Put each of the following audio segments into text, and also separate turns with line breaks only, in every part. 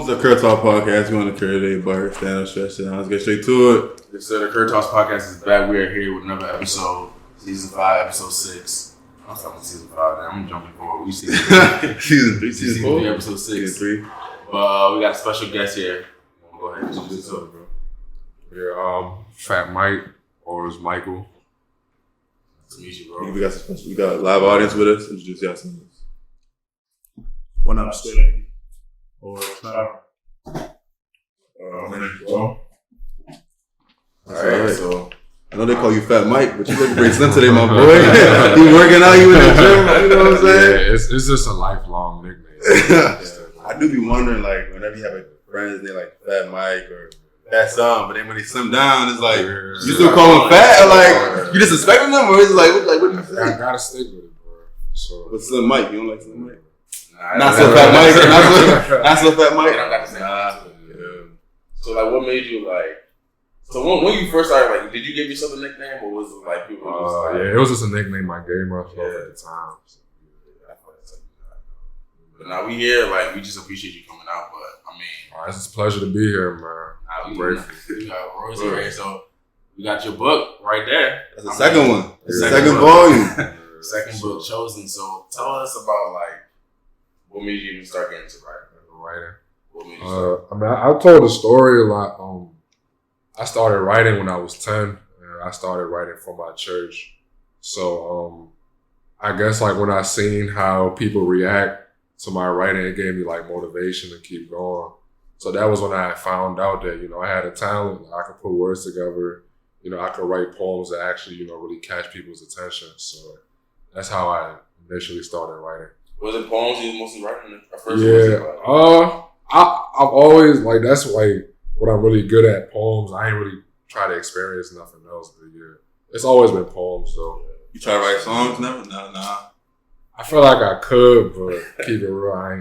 Welcome to the CurbTalks Podcast. We on the Curve Day Bar. Stand up, stretch it. Let's get straight to it.
Yes, sir. The CurbTalks Podcast is back. We are here with another episode, Season 5, Episode 6. I'm talking Season 5 now. I'm jumping forward. We Season 3.
Season 4?
Episode 6.
Season 3.
But we got a special guest here. Go ahead and introduce yourself, bro.
Yeah, Fat Mike, or is Michael.
Nice to meet you, bro.
We got a live audience with us. Introduce yourselves.
When I'm studying or traveling.
All right, so I know they call you Fat Mike, but you look pretty slim today, my boy. You working out, you in the gym, you know what I'm saying?
Yeah, it's just a lifelong nickname.
I do be wondering, like, whenever you have like, friends, they like Fat Mike or Fat Son, but then when they slim down, it's like, you still call them fat? Or like, you disrespecting them? Or it's like, what do you say?
I gotta stick with it, bro. So,
But Slim Mike, you don't like Slim Mike?
Nah,
Not so Fat Mike. Not so Fat Mike.
I don't got the same So, like, what made you, like... So, when you first started, like, did you give yourself a nickname? Or was it, like, people just like...
Yeah, it was just a nickname I gave myself at the time. So,
But now we here, like, we just appreciate you coming out. But, I mean...
It's a pleasure to be here, man.
I'm grateful. We got Royce here, so... We got your book right there.
That's the second one.
The
second volume.
Second book chosen. So, tell us about, like, what made you even start getting into writing? What made you start?
I mean, I told the story a lot. I started writing when I was 10. And I started writing for my church. So, I guess, like, when I seen how people react to my writing, it gave me, like, motivation to keep going. So that was when I found out that, you know, I had a talent. I could put words together. You know, I could write poems that actually, you know, really catch people's attention. So that's how I initially started writing.
Was it poems you was mostly writing at first?
Yeah. I've always, like, that's, like, what I'm really good at, poems. I ain't really try to experience nothing else, but yeah. It's always been poems, though.
You try to write songs? Never? Nah.
I feel like I could, but keep it real, I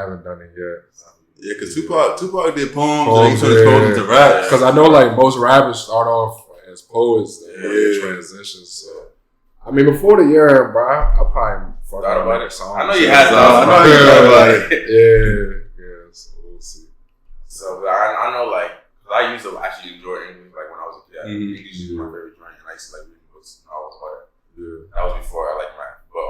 haven't done it yet.
Yeah, because Tupac did poems and he turned poems into rap.
Because I know, like, most rappers start off as poets and then transition. So, I mean, before the year, bro, I probably
thought about it.
Song.
I know you had
thought about it.
Yeah, so we'll see.
So, I know, like, I used to actually enjoy English, like, when I was a kid. English was my favorite drink, and I used to, like, read books and all that.
Yeah.
That was before I liked rap. But,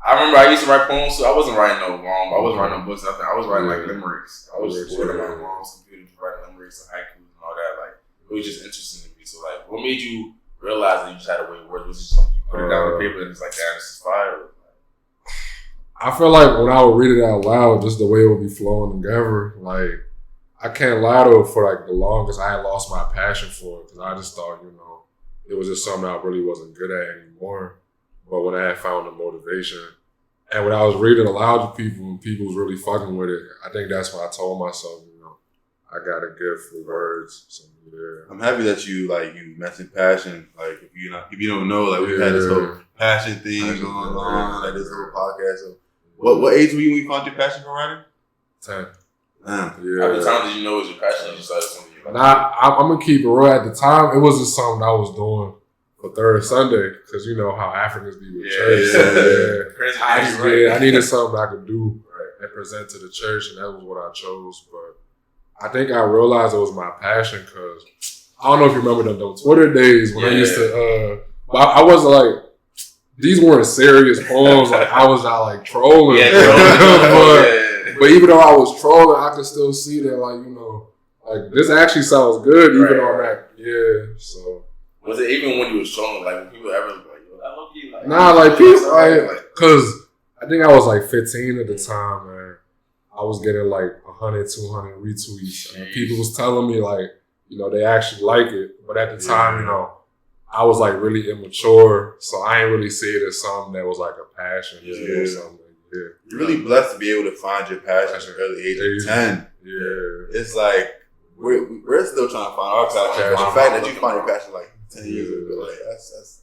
I remember I used to write poems, so I wasn't writing I wasn't writing no books, nothing. I was writing, like, limericks. I was just sitting on my mom's computer, just writing limericks and haikus and all that. Like, it was just interesting to me. So, like, what made you realize that you just had a way of words? Was it just something you put it down on paper and it's like, damn, this is fire?
I feel like when I would read it out loud, just the way it would be flowing together, like, I can't lie to it for, like, the longest. I had lost my passion for it because I just thought, you know, it was just something I really wasn't good at anymore. But when I had found the motivation, and when I was reading aloud to people and people was really fucking with it, I think that's when I told myself, you know, I got a gift for words. So, yeah.
I'm happy that you mentioned passion. Like, if you don't know, like, we've had this whole passion thing going on, like this whole podcast. So, what age were you when you found your passion for writing?
10.
Yeah.
At the time, did you know it was your passion? You started something you like?
Nah, I'm gonna keep it real. At the time, it was just something I was doing for third Sunday, because you know how Africans be with church. So, I needed something I could do and present to the church, and that was what I chose. But I think I realized it was my passion, because I don't know if you remember them Twitter days when I used to, but I wasn't like, these weren't serious poems. Like, I was not like trolling. But even though I was trolling, I could still see that, like, you know, like, this actually sounds good, even though I'm not, so.
Was it even when you was trolling, like, when people ever like, yo, that low key, like...
Nah, like, people, like, cause I think I was like 15 at the time, and I was getting like 100, 200 retweets, and people was telling me, like, you know, they actually like it, but at the time, you know, I was like really immature, so I ain't really see it as something that was like a passion or something. Yeah.
You're really blessed to be able to find your passion at the early age of 10.
Yeah.
It's like, we're still trying to find our passion. The fact that you find your passion like 10 years ago, like, that's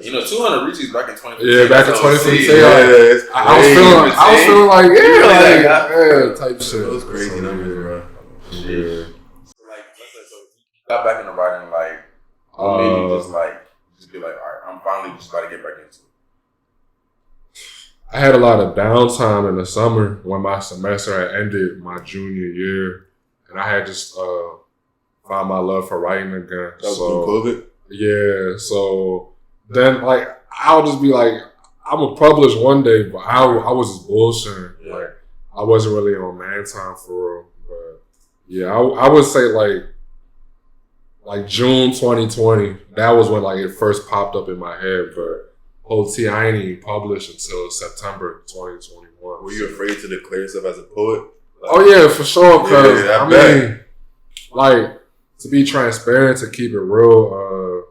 you know, 200 retweets back in 2015.
Yeah, back in 2015.
It's crazy.
I was feeling like, type shit.
It was crazy numbers, bro.
Yeah. So, like, so you got back into writing, like, what made you just be like, all right, I'm finally just about to get back into it?
I had a lot of downtime in the summer when my semester had ended my junior year, and I had just found my love for writing again.
That was COVID?
Yeah, so then like I'll just be like, I'm gonna publish one day, but I was just bullshitting. Yeah. Like I wasn't really on man time for real. But yeah, I would say like June 2020. That was when like it first popped up in my head. But OT, I ain't even published until September 2021.
Were you afraid to declare yourself as a poet? Like,
oh yeah, for sure. Cause
I
mean, like to be transparent, to keep it real,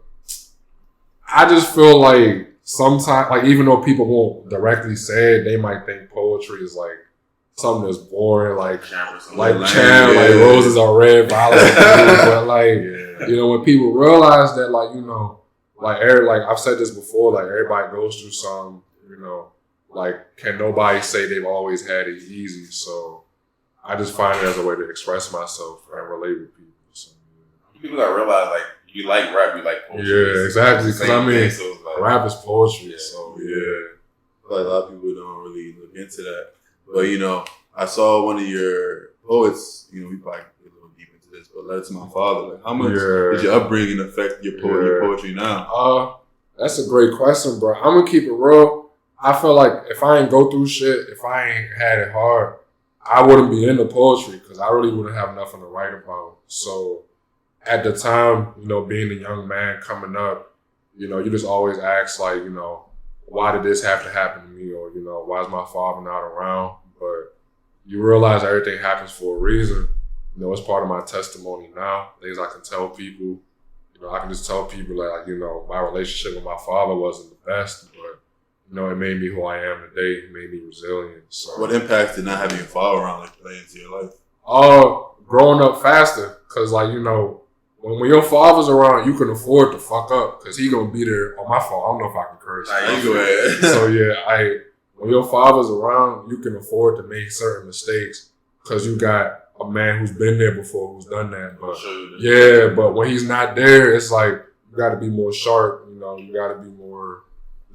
I just feel like sometimes, like even though people won't directly say it, they might think poetry is like something that's boring, like roses are red, violets are blue. But like, you know, when people realize that, like, you know, like I've said this before, like everybody goes through some, you know, like can nobody say they've always had it easy? So I just find it as a way to express myself and relate with people. So,
people gotta realize, like, you like rap, you like poetry.
Yeah, exactly. Because I mean, like, rap is poetry.
Yeah,
so
like a lot of people don't really look into that. But you know, I saw one of your poets. You know, we probably get a little deep into this, but Letter to My Father. Like, how much did your upbringing affect your poetry now?
That's a great question, bro. I'm gonna keep it real. I feel like if I ain't go through shit, if I ain't had it hard, I wouldn't be into poetry because I really wouldn't have nothing to write about. So at the time, you know, being a young man coming up, you know, you just always ask, like, you know, why did this have to happen to me? Or, you know, why is my father not around? But you realize everything happens for a reason. You know, it's part of my testimony now. Things I can tell people. You know, I can just tell people that, like, you know, my relationship with my father wasn't the best, but, you know, it made me who I am today. It made me resilient. So,
what impact did not having your father around, like, play into your life?
Growing up faster. Because, like, you know, when your father's around, you can afford to fuck up because he gonna be there on my fault. I don't know if I can curse.
Nah, you go ahead.
So yeah, when your father's around, you can afford to make certain mistakes because you got a man who's been there before, who's done that. But but when he's not there, it's like you got to be more sharp. You know, you got to be more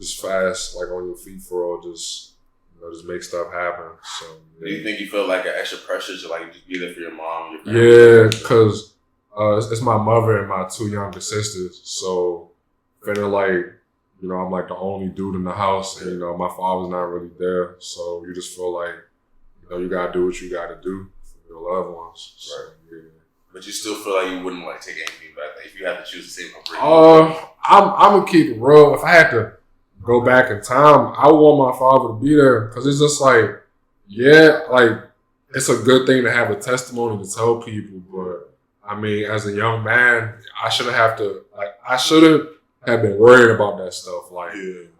just fast, like on your feet for all. Just make stuff happen. So
do you think you feel like an extra pressure to like just be there for your mom?
Yeah, because. It's my mother and my two younger sisters, so feeling like, you know, I'm like the only dude in the house, and, you know, my father's not really there, so you just feel like, you know, you gotta do what you gotta do for your loved ones. So, yeah.
But you still feel like you wouldn't like take anything back, like if you had to choose the same upbringing?
I'm gonna keep it real. If I had to go back in time, I would want my father to be there, because it's just like, yeah, like it's a good thing to have a testimony to tell people, but I mean, as a young man, I shouldn't have been worried about that stuff. Like,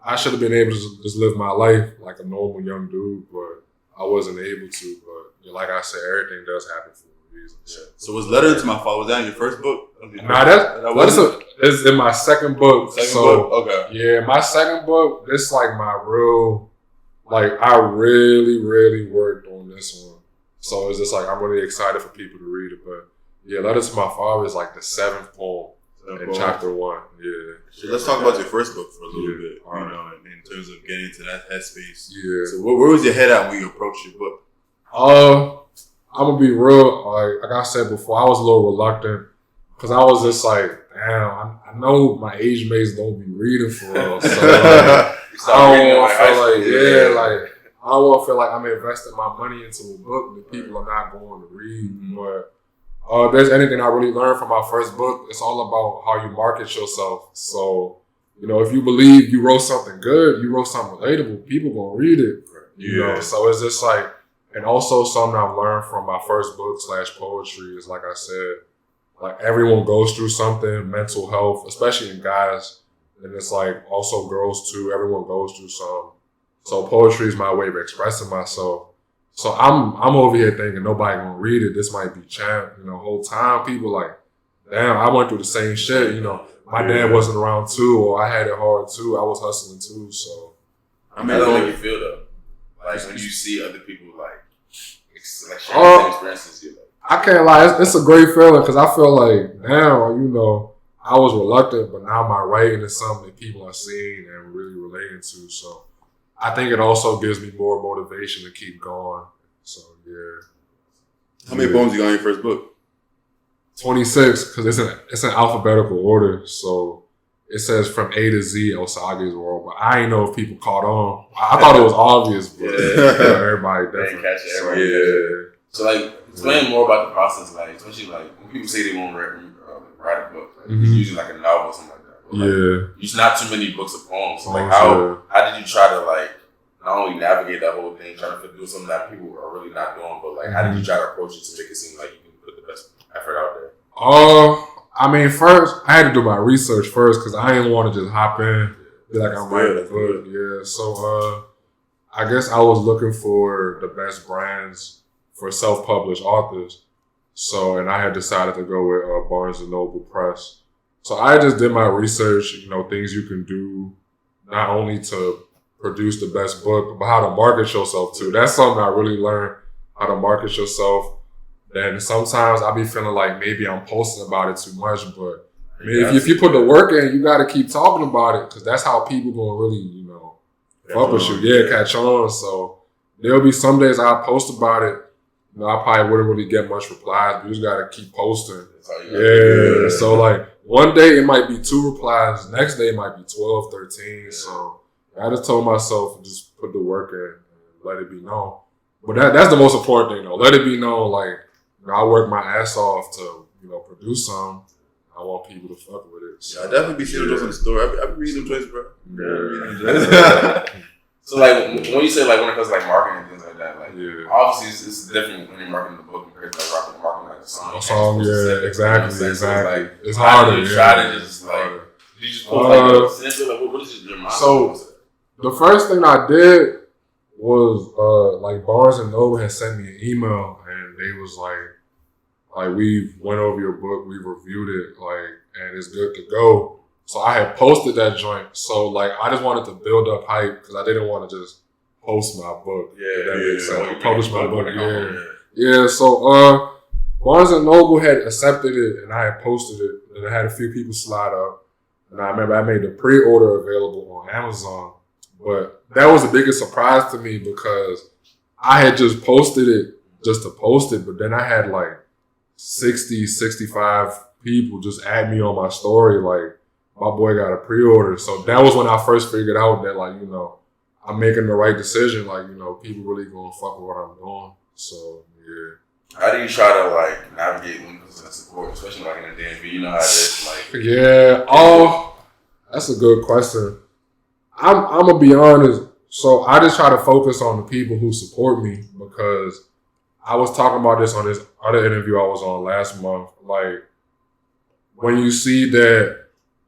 I should have been able to just live my life like a normal young dude, but I wasn't able to. But like I said, everything does happen for a reason. Yeah.
So was Letter to My Father, was that in your first book?
Nah, that's in my second book.
Okay.
Yeah, my second book, this like my real, like I really, really worked on this one. So it's just like, I'm really excited for people to read it, but yeah, Letter to My Father is like the 7th poem in chapter 1. Yeah.
So let's talk about your first book for a little bit, you know, in terms of getting into that headspace.
Yeah.
So where was your head at when you approached your book?
I'm gonna be real. Like I said before, I was a little reluctant because I was just like, damn, I know my age mates don't be reading for real, so I don't want to feel like, I don't want to feel like I'm investing my money into a book that people are not going to read, but. If there's anything I really learned from my first book, it's all about how you market yourself. So, you know, if you believe you wrote something good, you wrote something relatable, people gonna read it. You know, so it's just like, and also something I've learned from my first book / poetry is, like I said, like everyone goes through something, mental health, especially in guys, and it's like also girls too. Everyone goes through something. So poetry is my way of expressing myself. So I'm over here thinking nobody gonna read it. This might be champ. You know, whole time people like, damn, I went through the same shit. You know, my dad wasn't around too, or I had it hard too. I was hustling too. So
I mean, how does it make you feel though? Like when you see other people like sharing the same experiences you like.
I can't lie, it's a great feeling because I feel like now, you know, I was reluctant, but now my writing is something that people are seeing and really relating to. So I think it also gives me more motivation to keep going. So, yeah.
How many poems you got in your first book?
26, because it's in alphabetical order. So it says from A to Z, Osage's World. But I didn't know if people caught on. I thought it was obvious, but everybody definitely.
Catch it, everybody. Yeah. So, like, explain more about the process, like, especially, like, when people say they won't write a book, like, it's usually like a novel or something like that. But, like, there's not too many books of poems. So, like, how did you try to, like, not only navigate that whole thing, trying to do something that people are really not doing, but, like, how did you try to approach it to make it seem like you can put the best effort out there?
I mean, first, I had to do my research first because I didn't want to just hop in, be like, I'm writing a book. Yeah, so I guess I was looking for the best brands for self-published authors. So, and I had decided to go with Barnes & Noble Press. So I just did my research, things you can do, not only to produce the best book, but how to market yourself too. That's something I really learned, how to market yourself. Then sometimes I be feeling like maybe I'm posting about it too much, but I mean, if you put the work in, you got to keep talking about it because that's how people gonna really, fuck with you. Yeah, catch on. So there'll be some days I post about it. I probably wouldn't really get much replies, but you just got to keep posting. Yeah. So like one day it might be 2 replies, next day it might be 12, 13. Yeah. So I just told myself just put the work in and let it be known. But that's the most important thing though. Let it be known like I work my ass off to, produce something. I want people to fuck with it. So,
I definitely be seeing those in the store. I be reading them joints, bro.
So like when you say like when it comes to like marketing and things like that, like obviously it's different when you're marketing the book compared to like marketing like a song.
A song, yeah, exactly.
Like,
it's harder.
You try to just like you just post like a snippet, like what is your mind?
So the first thing I did was like Barnes & Noble had sent me an email and they was like we went over your book, we reviewed it, and it's good to go. So I had posted that joint. So like I just wanted to build up hype because I didn't want to just post my book. Publish my book. Yeah. So Barnes & Noble had accepted it and I had posted it and I had a few people slide up. And I remember I made the pre-order available on Amazon. But that was the biggest surprise to me because I had just posted it just to post it, but then I had like 60, 65 people just add me on my story like, my boy got a pre-order. So that was when I first figured out that like, I'm making the right decision. Like, people really gonna fuck with what I'm doing. So, yeah.
How do you try to like navigate when it comes to support, especially like in the DMV? How it is like.
Yeah. Oh, that's a good question. I'm gonna be honest. So I just try to focus on the people who support me because I was talking about this on this other interview I was on last month. Like when you see that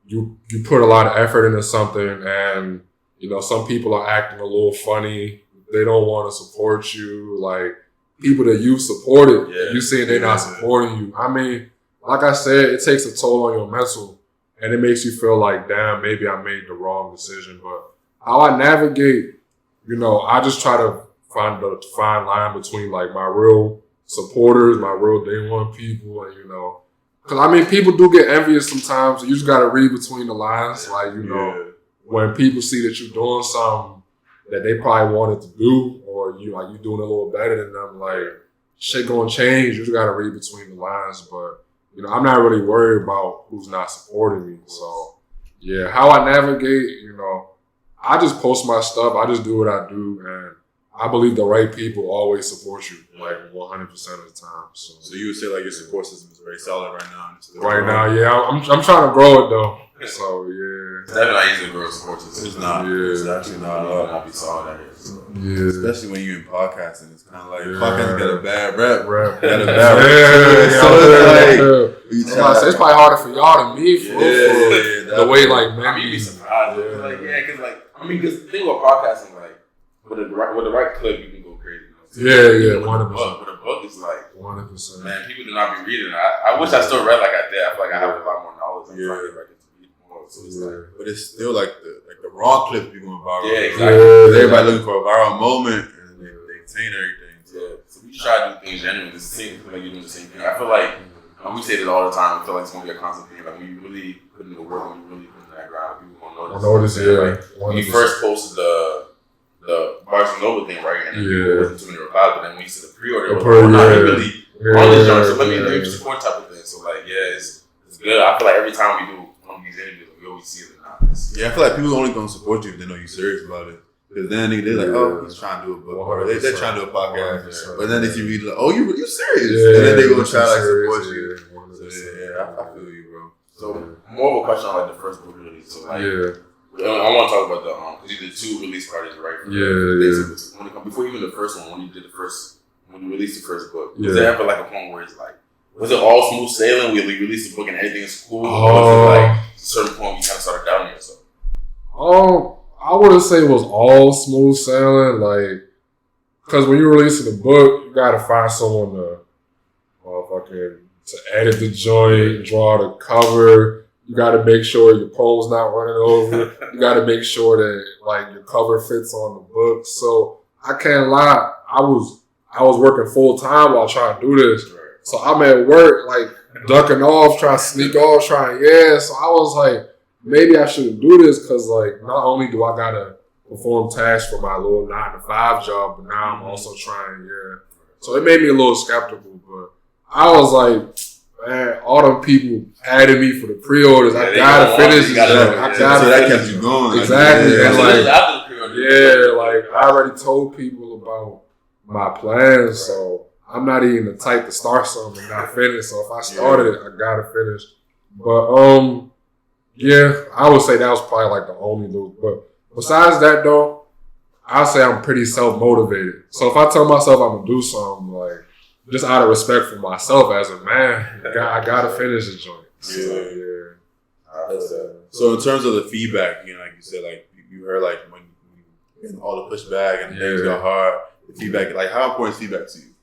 you put a lot of effort into something and, some people are acting a little funny. They don't want to support you. Like people that you've supported, you see they're not supporting you. I mean, like I said, it takes a toll on your mental and it makes you feel like, damn, maybe I made the wrong decision. But how I navigate, I just try to find the fine line between like my real supporters, my real day one people, and because I mean people do get envious sometimes. You just gotta read between the lines, like when people see that you're doing something that they probably wanted to do, or you doing a little better than them, like shit gonna change. You just gotta read between the lines, but I'm not really worried about who's not supporting me. So yeah, how I navigate, I just post my stuff. I just do what I do, and I believe the right people always support you, like 100% of the time. So
you would say like your support system is very solid right now.
Right now, yeah, I'm trying to grow it though. So yeah,
it's definitely not easy to grow a support system.
It's not.
Yeah.
It's actually not.
Not be solid at it.
Yeah,
especially when you're in podcasting, it's kind of like podcasting got a bad rep.
Got
a bad rep.
So it's like it's probably harder for y'all than me. The way like man,
you'd be surprised. Because the thing about podcasting, like with the right clip, you can go crazy.
Yeah, 100%.
But a book is like
100%.
Man, people do not be reading. I wish I still read like I did. I feel like I have a lot more knowledge. I'm trying to get back into reading more. So it's
but it's still like the raw clip be going viral.
Yeah, exactly.
Everybody looking for a viral moment and they taint everything.
So we try to do things genuinely. It's the same thing, like you're doing the same thing. I feel like we say this all the time. I feel like it's gonna be a constant thing. Like when you really put in the work, when you really put in that ground, people gonna notice.
Like,
when you first posted the Barnes & Noble thing, right? And then there wasn't too many replies, but then when you see the pre-order, really on this joint, so let me support type of thing. So like, it's good. I feel like every time we do one of these interviews, we always see it.
Yeah, I feel like people only gonna support you if they know you're serious about it. Because then they're like, oh, he's trying to do a book, or they're trying to do a podcast. But then if you read, like, oh, you serious? And then they're gonna try to like support you. I feel you, bro.
So more of a question on like the first book release. So like, I want to talk about the because you did 2 release parties, right? Before even the first one, when you released the first book, was there ever like a point where it's like, was it all smooth sailing? We released the book and everything is cool? Or was it like a certain point you kind of started doubting yourself?
I wouldn't say it was all smooth sailing, like, because when you're releasing a book, you gotta find someone to edit the joint, draw the cover. You gotta make sure your poem's not running over. You gotta make sure that like your cover fits on the book. So I can't lie, I was working full time while trying to do this. So I'm at work, like ducking off, trying to sneak off, So I was like, maybe I shouldn't do this because, like, not only do I gotta perform tasks for my little 9-to-5 job, but now I'm also trying. So it made me a little skeptical, but I was like, man, all them people added me for the pre-orders. I gotta finish this.
So that kept you going.
Exactly. And like I already told people about my plans, so I'm not even the type to start something and not finish. So if I started it, I gotta finish. But I would say that was probably like the only little. But besides that, though, I'd say I'm pretty self-motivated. So if I tell myself I'm gonna do something, like just out of respect for myself as a man, I gotta finish the joint.
So in terms of the feedback, like you said, like you heard like when all the pushback and things got hard, the feedback, like how important is feedback to you?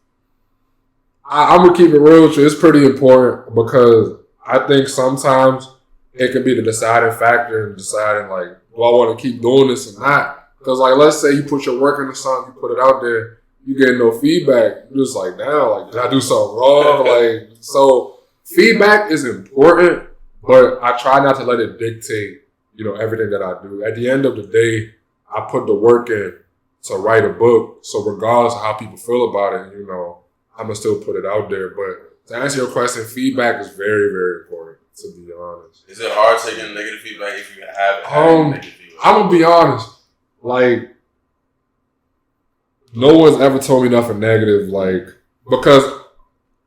I'm gonna keep it real with you. It's pretty important because I think sometimes it can be the deciding factor in deciding like, do I want to keep doing this or not? Because like, let's say you put your work into something, you put it out there, you get no feedback. You're just like, damn, like did I do something wrong? So feedback is important, but I try not to let it dictate, everything that I do. At the end of the day, I put the work in to write a book. So regardless of how people feel about it, I'm going to still put it out there. But to answer your question, feedback is very, very important, to be honest.
Is it hard taking negative feedback if you have negative feedback?
I'm going to be honest. Like, no one's ever told me nothing negative, because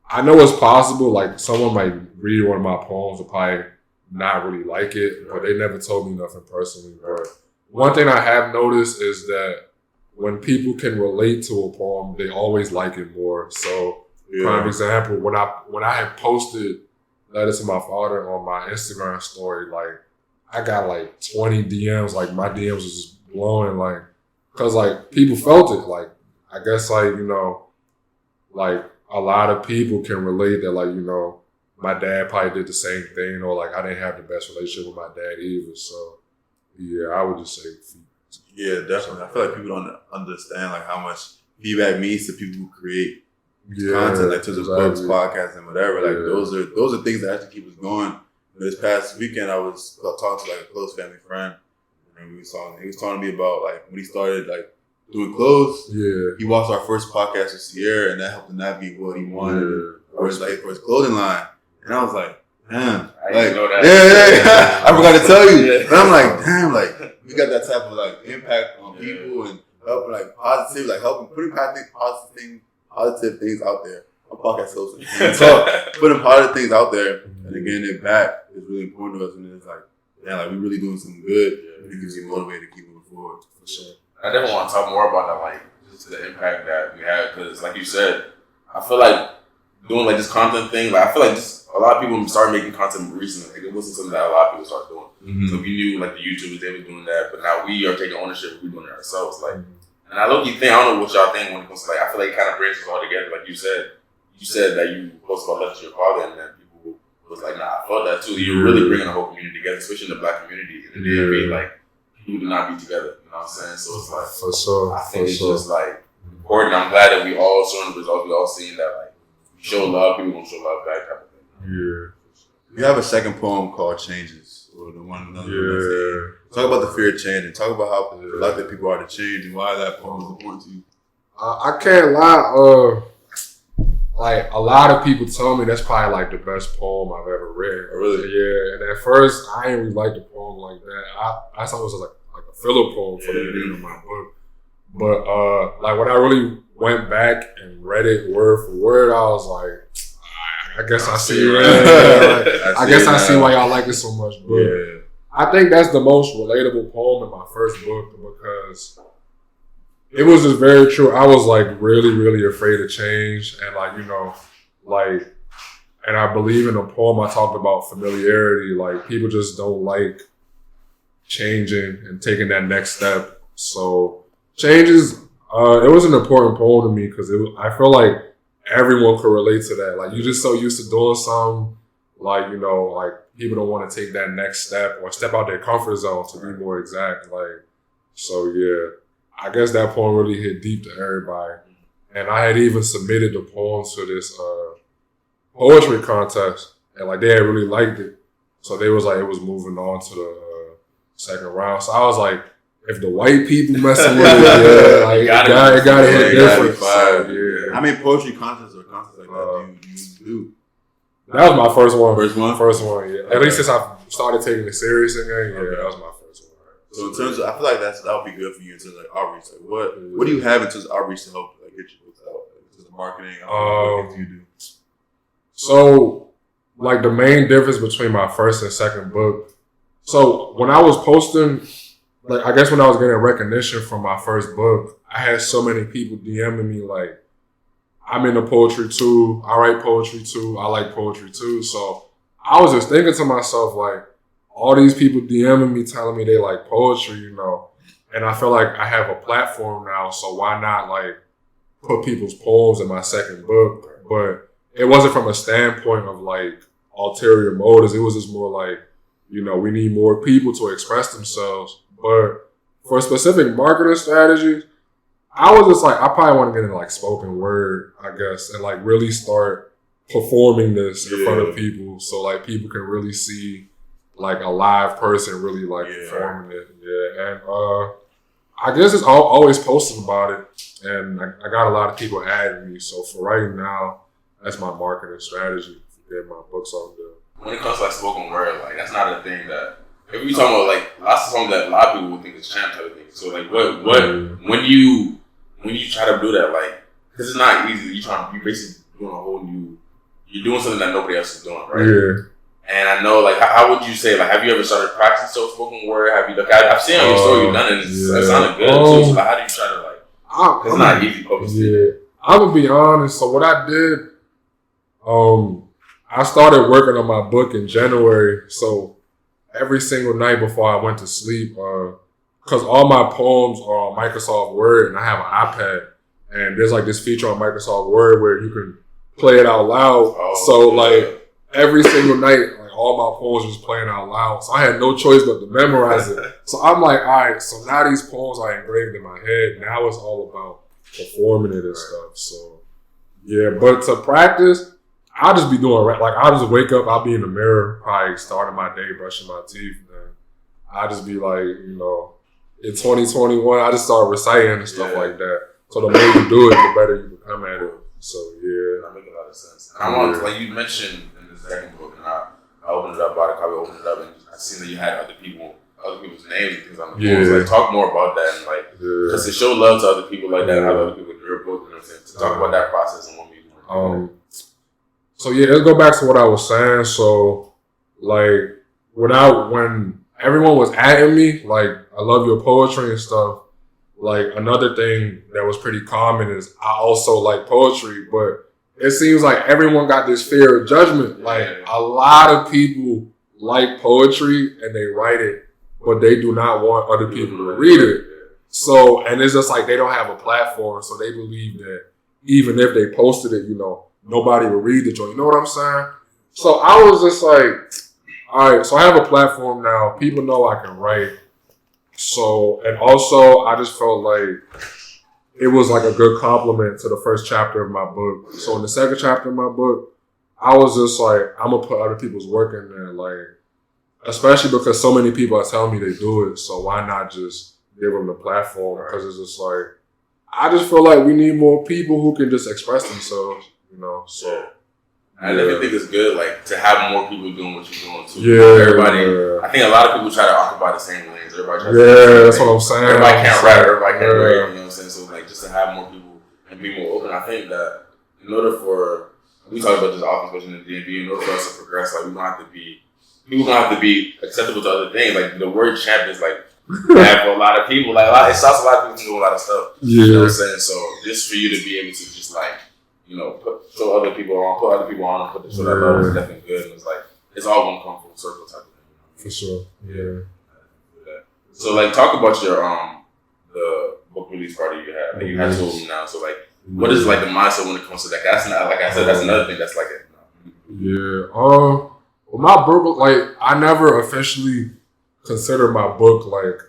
I know it's possible, like, someone might read one of my poems and probably not really like it, but they never told me nothing personally. But one thing I have noticed is that when people can relate to a poem, they always like it more. So, prime example, when I had posted Letters to My Father on my Instagram story, like, I got like 20 DMs, like my DMs was just blowing, like, cause like people felt it, like, I guess like, like a lot of people can relate that, like, my dad probably did the same thing, or like I didn't have the best relationship with my dad either. So yeah, I would just say feedback.
Yeah, definitely. I feel like people don't understand like how much feedback means to people who create content, like to the books, podcasts, and whatever. Like those are things that actually keep us going. This past weekend, I was talking to like a close family friend, and he was talking to me about like when he started like doing clothes. Yeah, he watched our first podcast with Sierra, and that helped him navigate what he wanted for his clothing line. And I was like, damn, I forgot to tell you. And I'm like, damn, like we got that type of like impact on people and helping like positive, like helping putting positive things out there. A podcast host and putting positive things out there and getting it back is really important to us. And it's like, yeah, like we're really doing something good. It gives you motivated to keep moving forward.
For sure. I definitely want to talk more about that, like just the impact that we have, because like you said, I feel like doing like this content thing, like I feel like just a lot of people started making content recently. Like it wasn't something that a lot of people started doing. Mm-hmm. So we knew like the YouTubers, they were doing that, but now we are taking ownership. We're doing it ourselves. Like, and I low-key think, I don't know what y'all think when it comes to like, I feel like it kind of brings us all together. Like you said that you posted about Letters to Your Father, and then people was like, nah, I felt that too. You're really bringing the whole community together, especially in the Black community. In the DMV, like people do not be together. You know what I'm saying? So it's like,
for sure,
I think it's just like important. I'm glad that we all showing the results. We all seeing that like show love, people gonna show love back type of thing.
Yeah. We have a second poem called Changes. or the one another. Yeah. Talk about the fear of change and talk about how reluctant people are to change and why that poem is important to you.
I can't lie. Like a lot of people tell me that's probably like the best poem I've ever read.
Really?
Yeah. And at first, I didn't really like the poem like that. I thought it was like a filler poem for the beginning of my book. But like when I really went back and read it word for word, I was like, I guess I see it. I guess I see why y'all like it so much. But I think that's the most relatable poem in my first book because it was just very true. I was like really, really afraid of change. And like, you know, like, and I believe in the poem I talked about familiarity. Like people just don't like changing and taking that next step. So changes, it was an important poem to me because I feel like everyone could relate to that. Like you're just so used to doing something, like, you know, like people don't want to take that next step or step out their comfort zone to be more exact. Like, so yeah, I guess that poem really hit deep to everybody. And I had even submitted the poem to this poetry contest and like they had really liked it. So they was like, it was moving on to the second round. So I was like, if the white people messing with it, like, it gotta hit different.
How many poetry contests or contests like that do you do?
That was my first one.
First one,
yeah. At least since I started taking it serious again, that was my first one.
So in terms of, I feel like that would be good for you in terms of like outreach. Like what do you have in terms of outreach to help like get your books out? In terms of marketing, what do you do?
So like the main difference between my first and second book. So when I was posting, like I guess when I was getting recognition from my first book, I had so many people DMing me like, I'm into poetry too, I write poetry too, I like poetry too. So I was just thinking to myself like, all these people DMing me telling me they like poetry, you know, and I feel like I have a platform now, so why not like put people's poems in my second book? But it wasn't from a standpoint of like ulterior motives. It was just more like, you know, we need more people to express themselves. But for specific marketing strategies, I was just like, I probably want to get into like spoken word, I guess, and like really start performing this in front of people so like people can really see like a live person really like performing it. Yeah. And I guess it's always posting about it. And I got a lot of people adding me. So for right now, that's my marketing strategy to get my books out there.
When it comes to like spoken word, like that's not a thing that if we talking about like that's something that a lot of people would think is champ type of thing. So like what when you try to do that, like because it's not easy. You basically doing a whole new. You're doing something that nobody else is doing, right?
Yeah.
And I know, like, how would you say, like, have you ever started practicing spoken word? Have you, like, I've seen on your story you've done it, and it sounded good, too. So, like, how do you try to, like, it's not easy publicity.
Yeah. I'm going to be honest. So, what I did, I started working on my book in January. So, every single night before I went to sleep, because all my poems are on Microsoft Word, and I have an iPad, and there's, like, this feature on Microsoft Word where you can play it out loud. Every single night, like all my poems was playing out loud. So I had no choice but to memorize it. So I'm like, all right, so now these poems are engraved in my head. Now it's all about performing it and stuff. So yeah, but to practice, I'll just be doing, like I'll just wake up, I'll be in the mirror, probably starting my day, brushing my teeth. And I'll just be like, you know, in 2021, I just start reciting and stuff like that. So the more you do it, the better you become at it. So yeah.
That makes a lot of sense. And I want to, like you mentioned, second book, and I opened it up, bought a copy, opened it up, and I seen that you had other people's names and things on the book. So, like, talk more about that, and like, because to show love to other people like that, and have other people in your book, you know what I'm saying? To talk about that process and what we do.
So yeah, let's go back to what I was saying. So, like, when everyone was adding me, like, I love your poetry and stuff. Like, another thing that was pretty common is I also like poetry, but it seems like everyone got this fear of judgment. Like a lot of people like poetry and they write it, but they do not want other people to read it. So, and it's just like they don't have a platform, so they believe that even if they posted it, you know, nobody will read it. You know what I'm saying? So I was just like, all right, so I have a platform now. People know I can write. So, and also I just felt like it was like a good compliment to the first chapter of my book. So in the second chapter of my book, I was just like, I'm going to put other people's work in there. Like, Especially because so many people are telling me they do it, so why not just give them the platform? Because it's just like, I just feel like we need more people who can just express themselves, you know. So
I definitely think it's good, like, to have more people doing what you're doing too.
Yeah,
everybody. I think a lot of people try to occupy the same lanes. Everybody tries
that's what I'm saying.
Everybody can't rap. Everybody can't rap. You know what I'm saying? So like, just to have more people and be more open. I think that in order for we talk about this often, especially in the DMV, in order for us to progress, like people gonna have to be acceptable to other things. Like the word champ is like bad for a lot of people. Like it stops a lot of people from doing a lot of stuff.
Yeah.
You know what I'm saying? So just for you to be able to just like, you know, put other people on, and put the show that love is definitely good. And it's like it's all gonna come full circle type of thing.
For sure. Yeah.
So like talk about your the book release party you had. Like, you had two of them now. So like what is like the mindset when it comes to that? That's not, like I said, that's another thing that's like it.
Yeah. Well, my book, like, I never officially consider my book like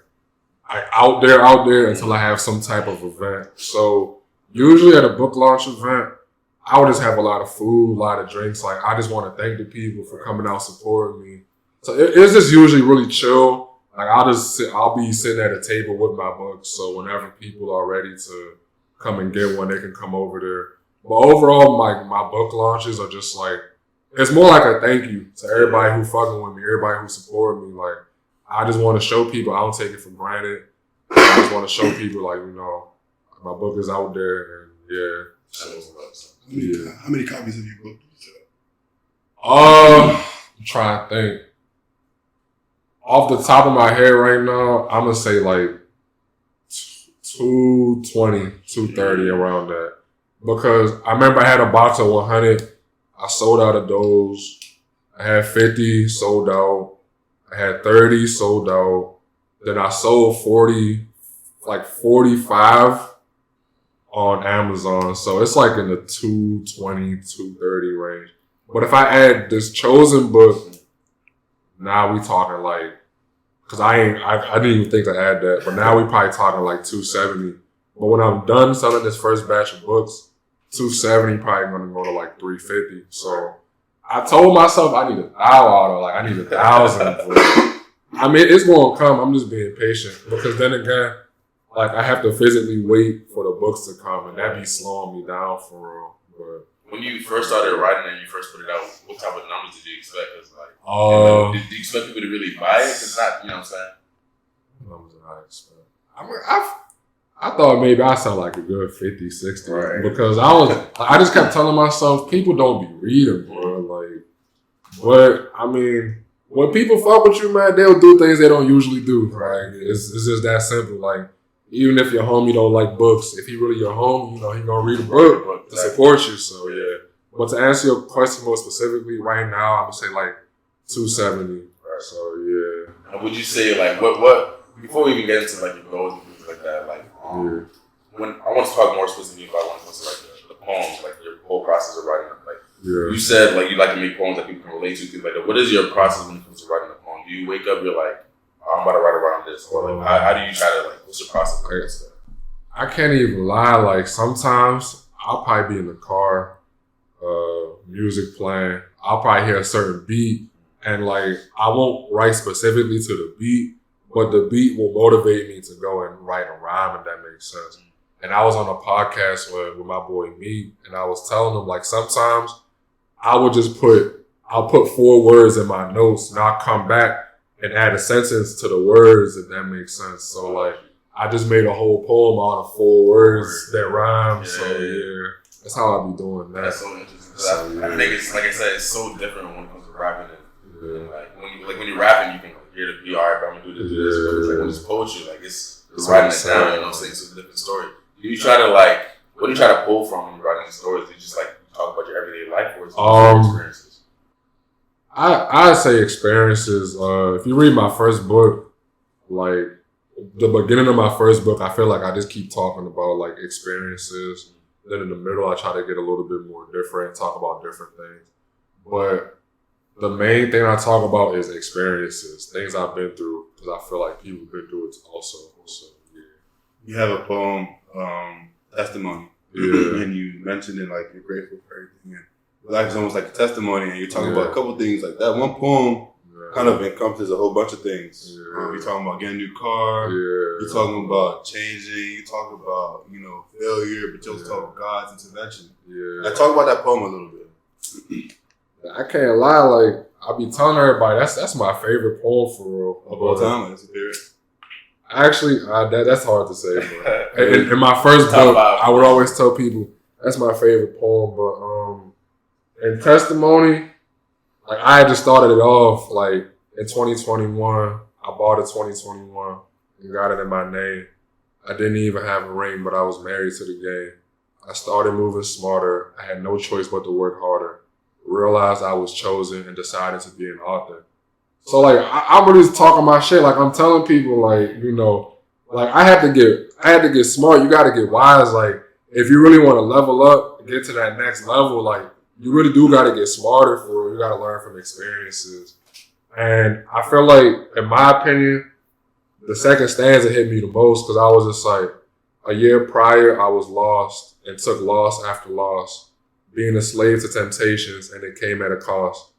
out there until I have some type of event. So usually at a book launch event, I would just have a lot of food, a lot of drinks. Like, I just want to thank the people for coming out supporting me. So it's just usually really chill. Like, I'll be sitting at a table with my books. So whenever people are ready to come and get one, they can come over there. But overall, my book launches are just like, it's more like a thank you to everybody who fucking with me, everybody who support me. Like, I just want to show people I don't take it for granted. I just want to show people, like, you know, my book is out there, and yeah. So,
How many copies have you booked?
I'm trying to think. Off the top of my head right now, I'm gonna say like 220, 230 around that. Because I remember I had a box of 100. I sold out of those. I had 50 sold out. I had 30 sold out. Then I sold 45 on Amazon. So it's like in the 220, 230 range. But if I add this chosen book, now we talking like, cause I didn't even think to add that, but now we probably talking like 270. But when I'm done selling this first batch of books, 270 probably gonna go to like 350. So I told myself I need 1,000, like I need 1,000. I mean, it's gonna come. I'm just being patient because then again, like I have to physically wait for the books to come, and that be slowing me down for real. But
when you first started writing and you first put it out, what type of numbers did you expect? Cause like, did you expect people to really buy it? Cause not, you know what I'm saying?
Numbers that I expect. I thought maybe I sound like a good 50, 60.
Right.
Because I just kept telling myself, people don't be reading, bro. Like, but I mean, when people fuck with you, man, they'll do things they don't usually do. Like, it's just that simple. Like, even if your homie don't like books, if he really your homie, you know, he gonna read a book to support you. So yeah. But to answer your question more specifically, right now, I'm gonna say like 270. Right. So yeah.
And would you say like what before we even get into like your goals and things like that, like when I want to talk more specifically about when it comes to like the poems, like your whole process of writing them. Like you said, like you like to make poems that people can relate to, things like that. What is your process when it comes to writing a poem? Do you wake up, you're like, oh, I'm about to write around this, or like how do you try to like what's your process?
I can't even lie. Like sometimes I'll probably be in the car, music playing. I'll probably hear a certain beat, and like I won't write specifically to the beat, but the beat will motivate me to go and write a rhyme, if that makes sense. And I was on a podcast with my boy Meek, and I was telling him like sometimes I'll put 4 words in my notes, and I'll come back and add a sentence to the words, if that makes sense. So like I just made a whole poem out of 4 words that rhyme. So yeah, that's how I be doing that.
That's so interesting. I think it's like I said, it's so different when it comes to rapping. And like when you're rapping, you can hear the beat. All right, I'm gonna do this. But it's like when it's poetry, like it's writing it down. You know what I'm saying? So it's a different story. Do you try to like? What do you try to pull from when you're writing these stories? Do you just like talk about your everyday life, or is it experiences?
I say experiences. If you read my first book, like the beginning of my first book, I feel like I just keep talking about like experiences. Then in the middle, I try to get a little bit more different, talk about different things. But the main thing I talk about is experiences, things I've been through, because I feel like people been through it also. So yeah.
You have a poem, Testimony.
Yeah.
And you mentioned it like you're grateful for everything. And life is almost like a testimony, and you're talking about a couple things like that. One poem kind of encompasses a whole bunch of things.
Yeah.
You're talking about getting a new car.
Yeah.
You're talking about changing. You talk about, failure, but you also talk about God's intervention.
Yeah.
I talk about that poem a little bit.
I can't lie, like, I be telling everybody that's my favorite poem for real.
Of all time, that's your favorite.
Actually, that's hard to say, but in my first book, I would always tell people that's my favorite poem. But in testimony, like I had just started it off like in 2021. I bought a 2021 and got it in my name. I didn't even have a ring, but I was married to the game. I started moving smarter. I had no choice but to work harder. Realized I was chosen and decided to be an author. So like I'm really talking my shit. Like I'm telling people, like, like I had to get smart. You got to get wise. Like if you really want to level up and get to that next level, like you really do got to get smarter for it. You got to learn from experiences. And I feel like, in my opinion, the second stanza hit me the most because I was just like, a year prior, I was lost and took loss after loss, being a slave to temptations, and it came at a cost.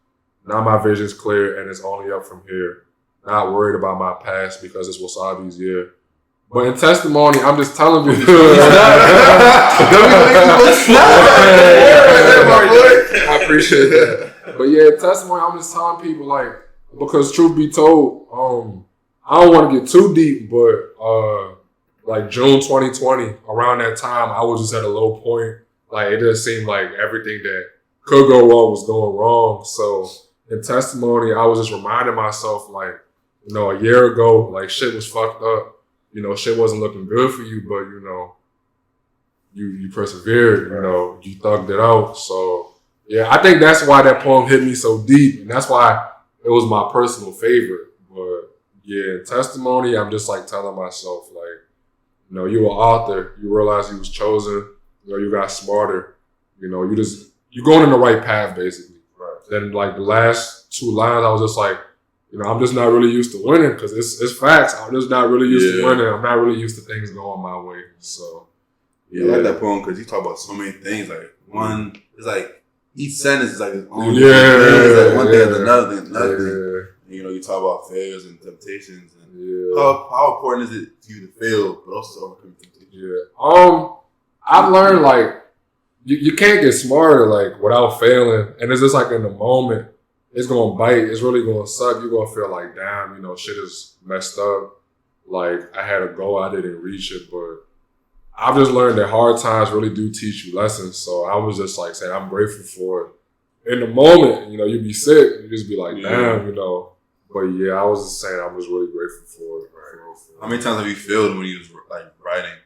Now my vision's clear and it's only up from here. Not worried about my past because it's Wasabi's year. But in testimony, I'm just telling you. I appreciate that. But yeah, in testimony, I'm just telling people, like, because truth be told, I don't want to get too deep, but like June 2020, around that time, I was just at a low point. Like it just seemed like everything that could go wrong was going wrong. So in testimony, I was just reminding myself, like, a year ago, like shit was fucked up. Shit wasn't looking good for you, but you persevered. You thugged it out. So yeah, I think that's why that poem hit me so deep, and that's why it was my personal favorite. But yeah, in testimony, I'm just like telling myself, like, you an author. You realize you was chosen. You got smarter. You're going in the right path, basically. Right. Then, like, the last two lines, I was just like, I'm just not really used to winning because it's facts. I'm just not really used to winning. I'm not really used to things going my way. So,
yeah. I like that poem because you talk about so many things. Like, one, it's like, each sentence is like its own
thing.
It's like one thing after another thing. You talk about failures and temptations. And how important is it to you to fail, but also to overcome temptation?
Yeah. I've learned, like, you can't get smarter, like, without failing. And it's just like in the moment, it's going to bite. It's really going to suck. You're going to feel like, damn, shit is messed up. Like, I had a goal. I didn't reach it. But I've just learned that hard times really do teach you lessons. So I was just like saying, I'm grateful for it. In the moment, you be sick. You just be like, damn, But yeah, I was just saying I was really grateful for it. Right?
How many times have you failed when you was, like, writing?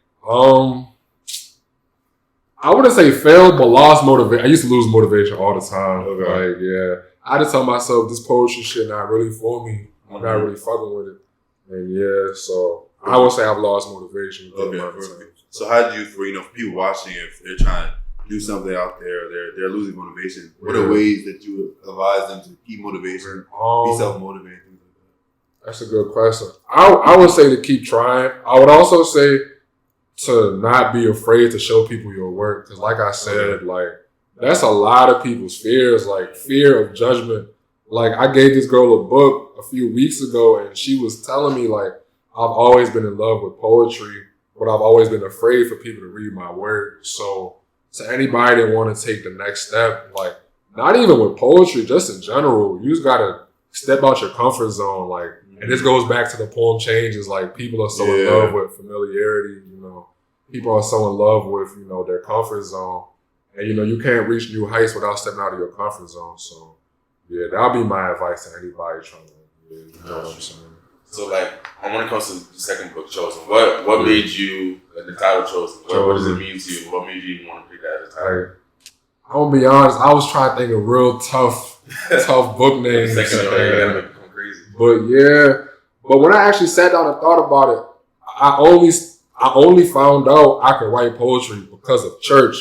I wouldn't say failed, but lost motivation. I used to lose motivation all the time. Okay. Like, yeah. I just tell myself, this poetry shit not really for me. I'm not really fucking with it. And yeah, so I would say I've lost motivation.
Okay. So how do you, for people watching, if they're trying to do something out there, they're losing motivation, what are ways that you advise them to keep motivation, be self-motivated, things like that?
That's a good question. I would say to keep trying. I would also say to not be afraid to show people your work. Because like I said, like, that's a lot of people's fears, like fear of judgment. Like, I gave this girl a book a few weeks ago and she was telling me, like, I've always been in love with poetry, but I've always been afraid for people to read my work. So to anybody that want to take the next step, like, not even with poetry, just in general, you just got to step out your comfort zone. Like, and this goes back to the poem changes. Like, people are so in love with familiarity, People are so in love with, their comfort zone. And, you can't reach new heights without stepping out of your comfort zone. So, yeah, that'll be my advice to anybody trying to, you know what I'm saying?
So, like, when it comes to the second book, Chosen, what made you, the title Chosen, what does it mean to you? What made you want to pick that as a title?
Like, I'm going to be honest, I was trying to think of real tough book names. But yeah, but when I actually sat down and thought about it, I only found out I could write poetry because of church.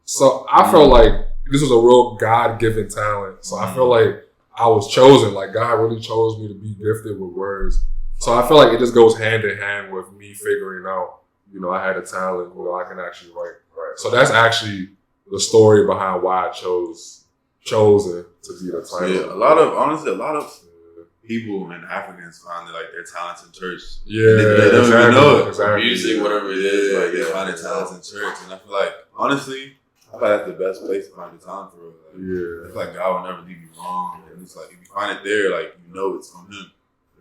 So I felt like this was a real God-given talent. So I feel like I was chosen. Like, God really chose me to be gifted with words. So I feel like it just goes hand in hand with me figuring out, I had a talent, I can actually write. Right. So that's actually the story behind why I chosen to be the title.
Yeah, a lot of people and Africans find their talents in church.
Yeah,
they don't even know it.
Exactly.
Music, whatever it is,
like they find their talents in church, and I feel like honestly, I feel like that's the best place to find your talent for real.
Yeah,
I feel like God will never leave you wrong, and it's like if you find it there, like it's from Him.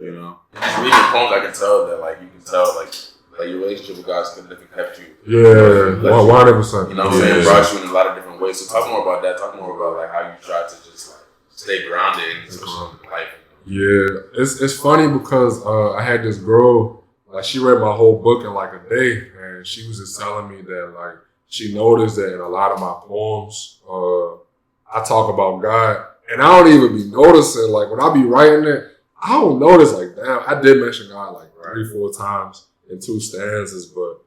You know,
just reading poems, I can tell that you can tell your relationship with God's definitely kept you.
Yeah, 100%.
You know what I'm saying? Brought you in a lot of different ways. So talk more about that. Talk more about how you try to just stay grounded in life.
Yeah, it's funny because I had this girl, she read my whole book in a day, and she was just telling me that she noticed that in a lot of my poems, I talk about God, and I don't even be noticing, when I be writing it, I don't notice, damn, I did mention God 3-4 times in 2 stanzas, but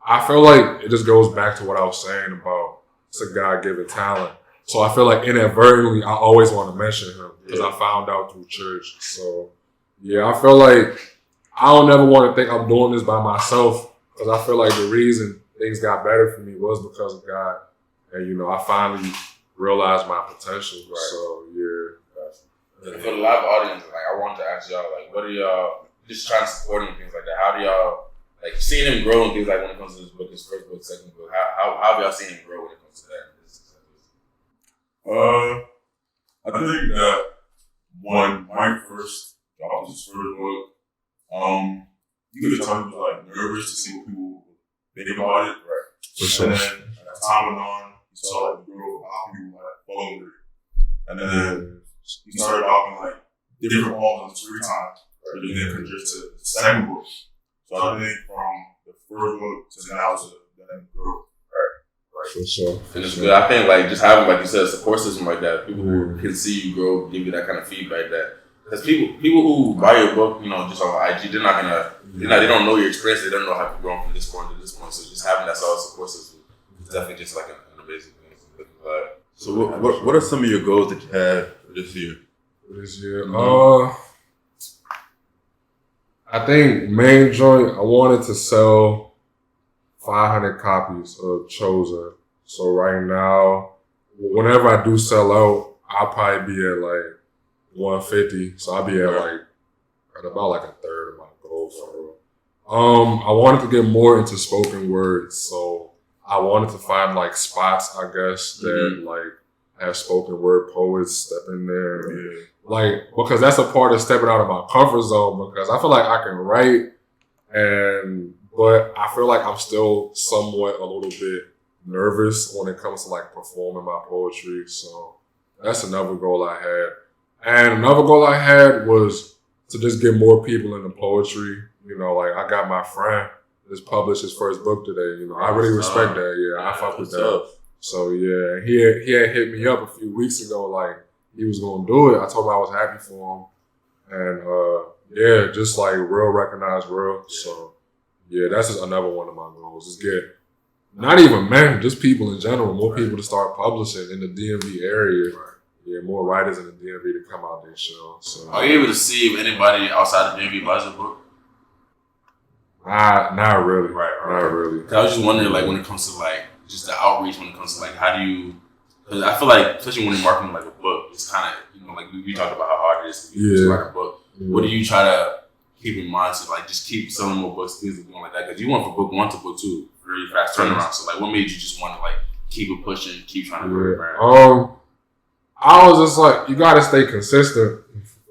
I feel like it just goes back to what I was saying about it's a God-given talent. So I feel like inadvertently, I always want to mention Him because I found out through church. So yeah, I feel like I don't ever want to think I'm doing this by myself because I feel like the reason things got better for me was because of God. And, I finally realized my potential. Right. So yeah.
For the live audience, I wanted to ask y'all, what are y'all just trying to support him and things like that? How do y'all seeing him grow and things when it comes to this book, his first book, second book? How have y'all seen him grow when it comes to that?
I think that when Mike first dropped his first book, you could tell he was nervous to see what people think about it. Right.
For sure.
And then as time went on, you saw the growth of how people followed it. And then he started dropping different poems in his free time. Right? And then contribute to the second book. So I think from the first book to now to that growth.
For sure.
And it's good. I think just having, you said, a support system like that, people who can see you grow, give you that kind of feedback because people who buy your book, just on IG, they're not gonna, they don't know your experience, they don't know how you've grown from this point to this point. So just having that solid support system is definitely just an amazing thing.
So what are some of your goals that you had for this year?
I think main joint, I wanted to sell 500 copies of Chosen. So right now, whenever I do sell out, I'll probably be at 150. So I'll be at about a third of my goal for real. I wanted to get more into spoken words. So I wanted to find spots, I guess, that have spoken word poets step in there. Yeah. Because that's a part of stepping out of my comfort zone because I feel like I can write but I feel like I'm still somewhat a little bit nervous when it comes to performing my poetry. So that's another goal I had. And another goal I had was to just get more people into poetry. I got my friend just published his first book today. I really respect that. Yeah, I fuck with that. So yeah, he had hit me up a few weeks ago, he was gonna do it. I told him I was happy for him. And just real recognized real. So yeah, that's just another one of my goals. Is get not even men, just people in general, more people to start publishing in the DMV area. Right. Yeah, more writers in the DMV to come out their show. So
are you able to see if anybody outside the DMV buys your book?
Not really.
Right.
Not really.
I was just wondering, when it comes to just the outreach, when it comes to how do you? Because I feel especially when you're marketing a book, it's kind of we talked about how hard it is to write a book. Yeah. What do you try to keep in mind to just keep selling more books, things like that? Because you went from book 1 to book 2, really fast turnaround. So what made you just want to keep it pushing, keep trying to grow brand?
I was just you gotta stay consistent.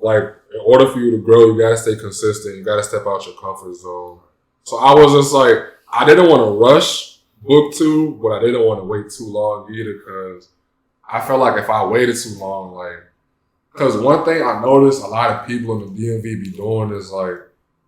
In order for you to grow, you gotta stay consistent. You gotta step out your comfort zone. So I was just I didn't want to rush book 2, but I didn't want to wait too long either because I felt if I waited too long, because one thing I noticed a lot of people in the DMV be doing is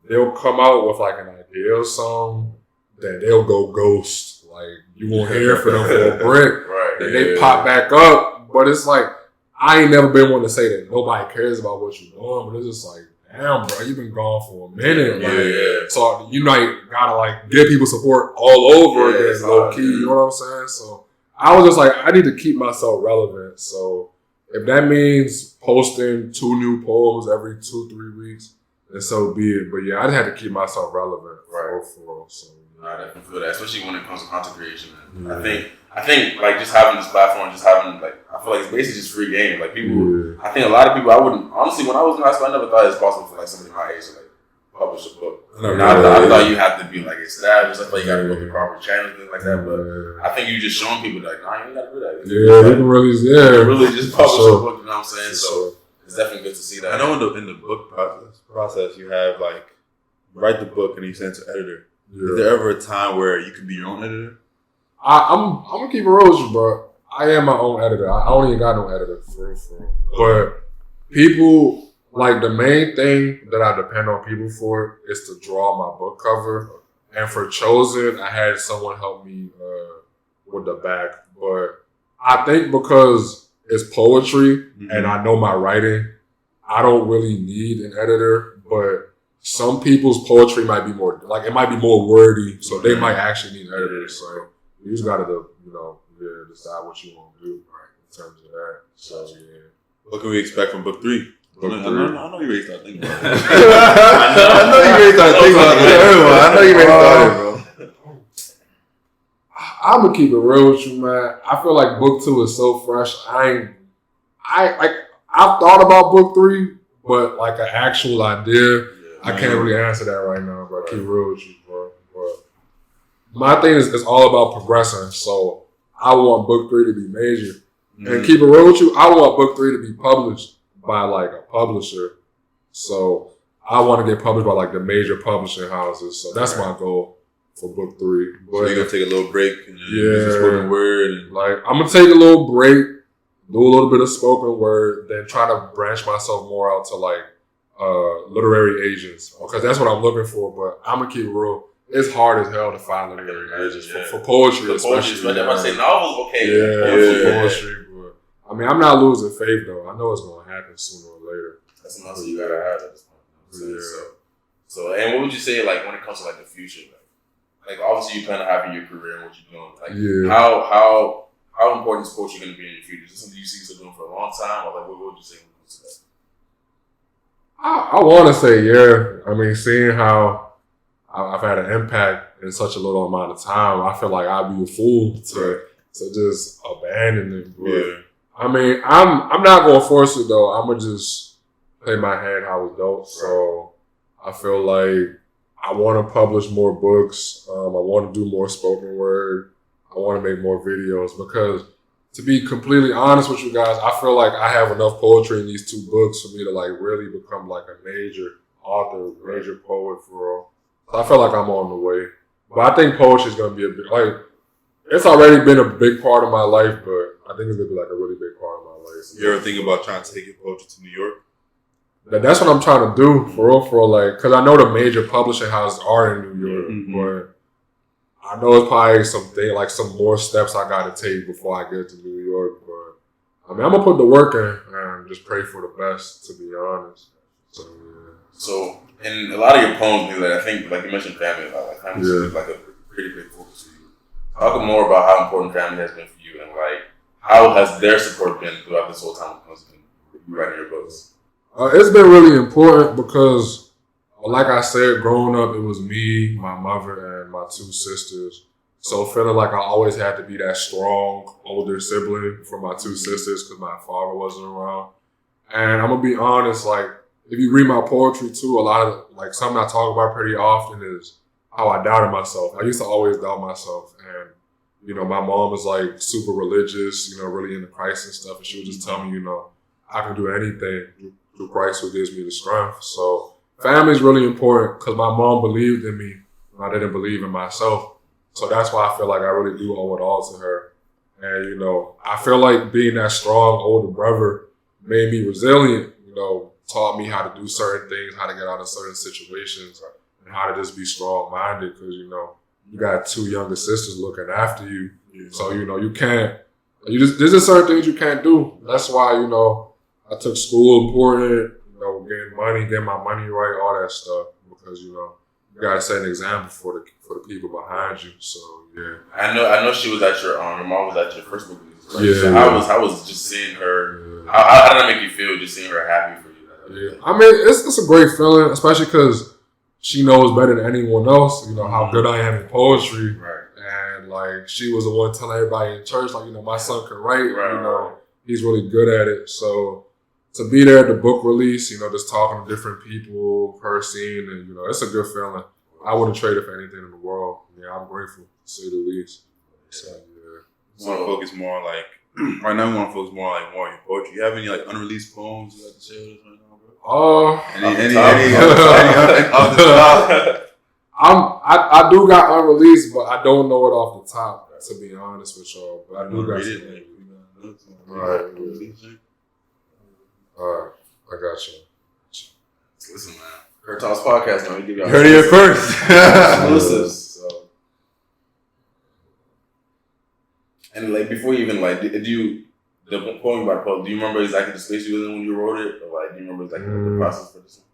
they'll come out with an idea song, then they'll go ghost. You won't hear from them for a brick.
Right.
Then they pop back up. But it's I ain't never been one to say that nobody cares about what you're doing, but it's just damn, bro, you've been gone for a minute. So you gotta give people support all over again, low key. You know what I'm saying? So I was just I need to keep myself relevant. So if that means posting 2 new poems every 2-3 weeks, then so be it. But yeah, I had to keep myself relevant.
Right.
For so
I definitely feel that, especially when it comes to content creation. I think I think like just having this platform, just having like I feel like it's basically just free game. Like people, I think a lot of people. I wouldn't honestly when I was in high school, I never thought it was possible for like somebody my age to like publish a book. I thought you have to be like established. I thought you got to go through proper channels, things like that. But I think you just showing people like, nah, you ain't got to do that.
You can really
just publish a book. You know what I'm saying? So it's definitely good to see that.
I know in the book process, you have like write the book and you send it to editor. Is there ever a time where you can be your own editor?
I'm gonna keep it real with you, bro. I am my own editor. I don't even got no editor for real. But people. Like, the main thing that I depend on people for is to draw my book cover. And for Chosen, I had someone help me with the back. But I think because it's poetry and I know my writing, I don't really need an editor. But some people's poetry might be more, like, it might be more wordy. So they might actually need editors. So you just got to, decide what you want to do in terms of that. So, yeah.
What can we expect from book 3? I know you ready to start thinking about it. I know you ready to start thinking about it. I know you ready to start it, bro.
I'm gonna keep it real with you, man. I feel like book 2 is so fresh. I've thought about book 3, but like an actual idea, I can't really answer that right now. But keep it real with you, bro. But my thing is all about progressing. So I want book 3 to be major, and keep it real with you. I want book 3 to be published by like a publisher. So I want to get published by like the major publishing houses. So that's my goal for book 3. But
so you're gonna take a little break and just spoken word and
like I'm gonna take a little break, do a little bit of spoken word, then try to branch myself more out to like literary agents. Because that's what I'm looking for. But I'm gonna keep it real. It's hard as hell to find literary agents for poetry, especially.
But if I say novels, okay.
For poetry. I mean, I'm not losing faith though. I know it's gonna happen sooner or later.
That's enough you gotta have at this point. So, and what would you say like when it comes to like the future? Like obviously you plan on having your career and what you're doing. Like how important is poetry gonna be in your future? Is this something you see yourself doing for a long time, or like what would you say when it comes to that?
I want to say yeah. I mean, seeing how I've had an impact in such a little amount of time, I feel like I'd be a fool to just abandon it. But, I mean, I'm not gonna force it though. I'm gonna just play my hand how it's dealt. So I feel like I want to publish more books. I want to do more spoken word. I want to make more videos because, to be completely honest with you guys, I feel like I have enough poetry in these 2 books for me to like really become like a major author, major poet for real. So I feel like I'm on the way. But I think poetry is gonna be a big it's already been a big part of my life, but I think it's gonna be like a really big part of my life.
You ever think about trying to take your poetry to New York?
That's what I'm trying to do for real, like, because I know the major publishing houses are in New York, but I know it's probably some more steps I got to take before I get to New York. But I mean, I'm gonna put the work in and just pray for the best, to be honest. So yeah.
So in a lot of your poems, like I think, like you mentioned, family a lot. Like family is like a pretty big focus for you. Talk more about how important family has been for you, and like how has their support been throughout this whole time when you writing your books?
It's been really important because, like I said, growing up, it was me, my mother, and my 2 sisters. So feeling like I always had to be that strong older sibling for my 2 sisters because my father wasn't around. And I'm gonna be honest, like if you read my poetry too, a lot of like something I talk about pretty often is how I doubted myself. I used to always doubt myself, and my mom was like super religious, really into Christ and stuff, and she would just tell me, I can do anything through Christ who gives me the strength. So family is really important because my mom believed in me and I didn't believe in myself. So that's why I feel like I really do owe it all to her. And, I feel like being that strong older brother made me resilient, taught me how to do certain things, how to get out of certain situations, and how to just be strong-minded because, you got 2 younger sisters looking after you. So, you can't, there's just certain things you can't do. That's why, I took school important, getting my money right, all that stuff, because, you gotta set an example for the people behind you. So, yeah.
I know she was at your mom was at your first book release, right? Yeah. So how was just seeing her, how did that make you feel, just seeing her happy for you?
Yeah. I mean, it's a great feeling, especially because she knows better than anyone else, how good I am in poetry.
Right.
And Like, she was the one telling everybody in church, like, my son can write. He's really good at it. So to be there at the book release, just talking to different people, her seeing, and, it's a good feeling. I wouldn't trade it for anything in the world. Yeah, I'm grateful, to say the least. So, yeah.
I want to focus more on, like, right now we want to focus more on, like, more on your poetry. You have any, like, unreleased poems you like to share with us right now, bro? Any off the top?
I do got unreleased, but I don't know it off the top, to be honest with y'all. But I do got some. Alright, I got you.
Listen, man. CurbTalks Podcast, man. We give y'all.
Heard it first.
Exclusives. So. And like before you even like, did you the poem about Paul? Do you remember exactly the space you was in when you wrote it, or like, do you remember exactly the process for this one?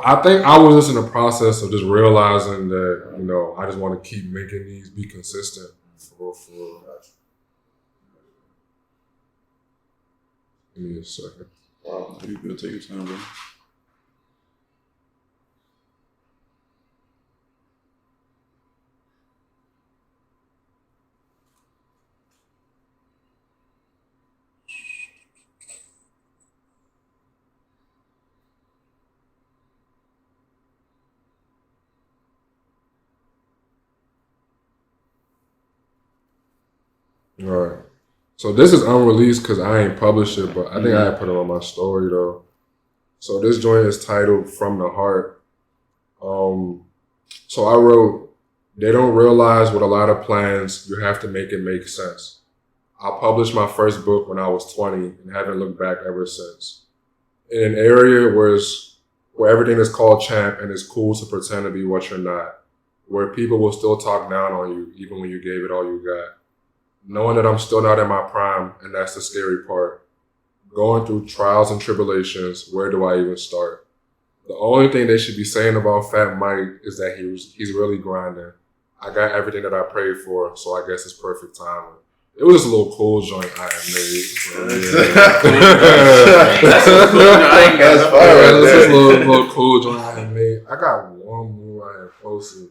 I think I was just in the process of just realizing that I just want to keep making these, be consistent for. Give me a second.
Wow. You can take your time, bro.
All right. So this is unreleased because I ain't published it, but I think I had put it on my story though. So this joint is titled From the Heart. So I wrote, they don't realize with a lot of plans, you have to make it make sense. I published my first book when I was 20 and haven't looked back ever since. In an area where everything is called champ and it's cool to pretend to be what you're not, where people will still talk down on you even when you gave it all you got. Knowing that I'm still not in my prime, and that's the scary part. Going through trials and tribulations, where do I even start? The only thing they should be saying about Fat Mike is that he's really grinding. I got everything that I prayed for, so I guess it's perfect timing. It was just a little cool joint I had made.
That's a cool joint.
That's just a little cool joint I had made. I got one more I had posted.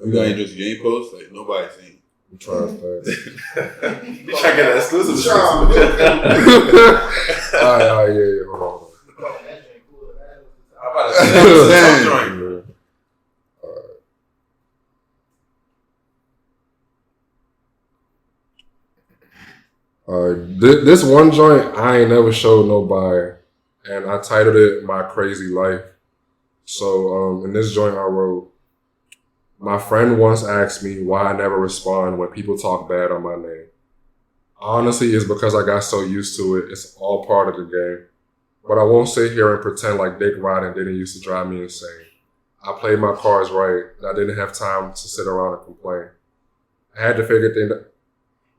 You got any just game posts? Like, nobody's seen.
I'm trying to think.
You trying to get an exclusive?
Alright, yeah, hold on.
How about a joint?
This one joint I ain't never showed nobody, and I titled it My Crazy Life. So in this joint I wrote, my friend once asked me why I never respond when people talk bad on my name. Honestly, it's because I got so used to it. It's all part of the game. But I won't sit here and pretend like dick riding didn't used to drive me insane. I played my cards right, and I didn't have time to sit around and complain. I had to figure things out.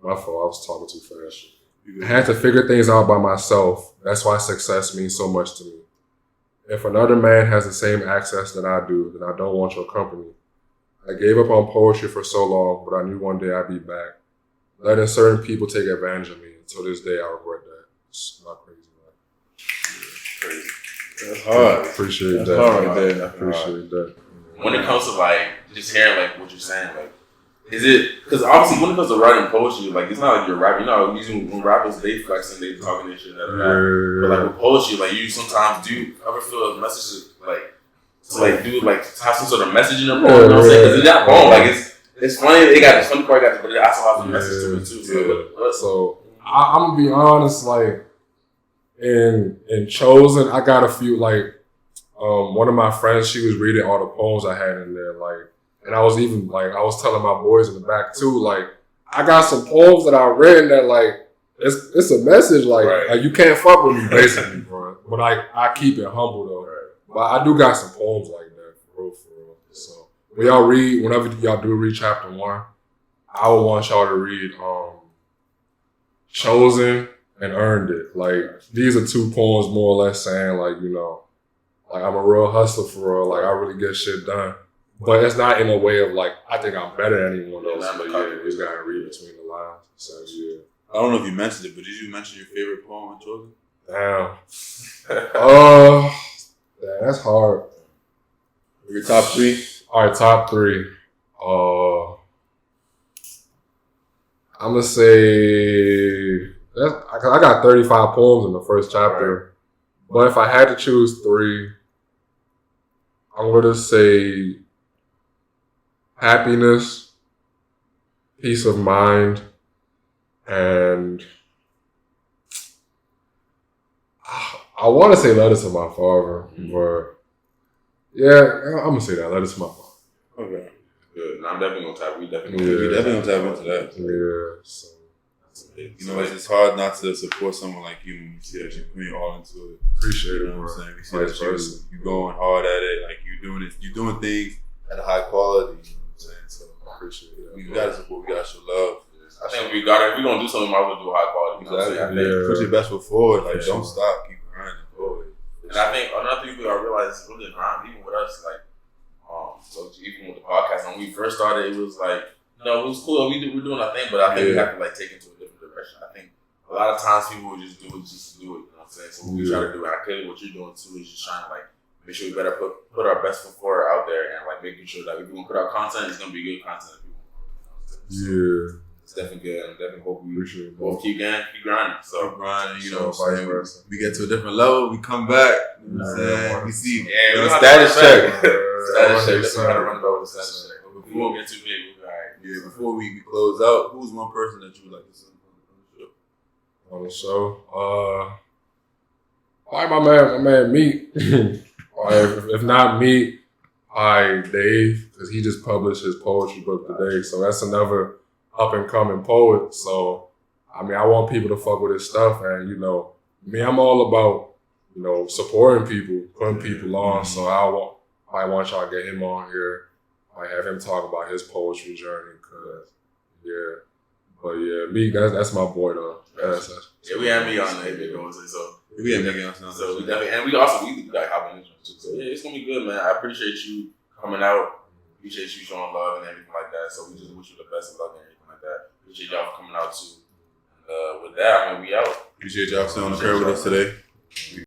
My fault, I was talking too fast. I had to figure things out by myself. That's why success means so much to me. If another man has the same access that I do, then I don't want your company. I gave up on poetry for so long, but I knew one day I'd be back. Letting certain people take advantage of me. Until this day, I regret that. It's not crazy, man.
Crazy.
That's hard.
Appreciate
That's
that.
hard right there.
I appreciate that.
When it comes to like just hearing like what you're saying, like is it because obviously when it comes to writing poetry, like it's not like you're rapping. Usually when rappers they flexing, they talking and shit. But like with poetry, like you sometimes do ever feel messages like to like do like have some sort of message in their poem. You know what I'm saying? Because it's not poem. Like it's funny. They got the funny part, but it also has a message to it too.
So I'm gonna be honest, like in Chosen, I got a few like one of my friends, she was reading all the poems I had in there, like, and I was even like I was telling my boys in the back too, like I got some poems that I read that like it's a message, like, like you can't fuck with me basically, bro. But I keep it humble though. But I do got some poems like that for real. So when y'all read, whenever y'all do read chapter 1, I would want y'all to read Chosen and Earned It. Like these are 2 poems more or less saying like, like I'm a real hustler for real, like I really get shit done. But it's not in a way of like I think I'm better than anyone else. But yeah, you just gotta read between the lines. So yeah.
I don't know if you mentioned it, but did you mention your favorite poem in Chosen?
Damn. That's hard.
Your top 3?
All right, top 3. I'm gonna say I got 35 poems in the first chapter, but if I had to choose 3, I'm gonna say happiness, peace of mind, and I want to say letter to my father, but yeah, I'm gonna say that letter to my father.
Okay. Good. No, I'm definitely gonna tap. We definitely
gonna tap into that.
Yeah. So,
you know, it's hard not to support someone like you when you see that you put it all into it.
Appreciate it.
You know what I'm saying? We see that you going hard at it, like you're doing things at a high quality. You know what I'm saying? So I appreciate it. We gotta support. We gotta show love.
I think if we're gonna do something, we might as well do high quality. You know what I'm saying?
Put your best foot forward. Like don't stop. Keep grinding forward.
And I think another thing people gotta realize is really grind. Even with us, like, so even with the podcast, when we first started, it was like, you know, it was cool. We're doing our thing, but I think we have to like take it to a different direction. I think a lot of times people would just do it just to do it. You know what I'm saying? So what we try to do, and I think what you're doing too is just trying to like make sure we better put our best foot forward out there and like making sure that if we're gonna put out content, it's gonna be good content.
Yeah.
It's definitely good. I definitely hope we both keep grinding. So
grinding, you know, vice versa. We get to a different level, we come back. You know what I'm saying? We see
the
status check.
Status check. That's how to run about with the status check. We won't get too big. We'll be all right.
Yeah, before we close out, who's one person that you would like to see
on the show? My man Meek. If not Meek, Dave, because he just published his poetry book today. So that's another up and coming poet. So I mean, I want people to fuck with his stuff, and you know, I'm all about, you know, supporting people, putting people on. So I want y'all to get him on here. I have him talk about his poetry journey, but Meek, that's my boy though.
We had me on there, big ones. So
we had me on.
So we definitely, and we got hop in this one too. So yeah, it's gonna be good, man. I appreciate you coming out. Appreciate you showing love and everything like that. So we just wish you the best of luck and everything like that. Appreciate y'all for coming out too. And with that, I mean, we out.
Appreciate y'all sitting on the curb with us today. We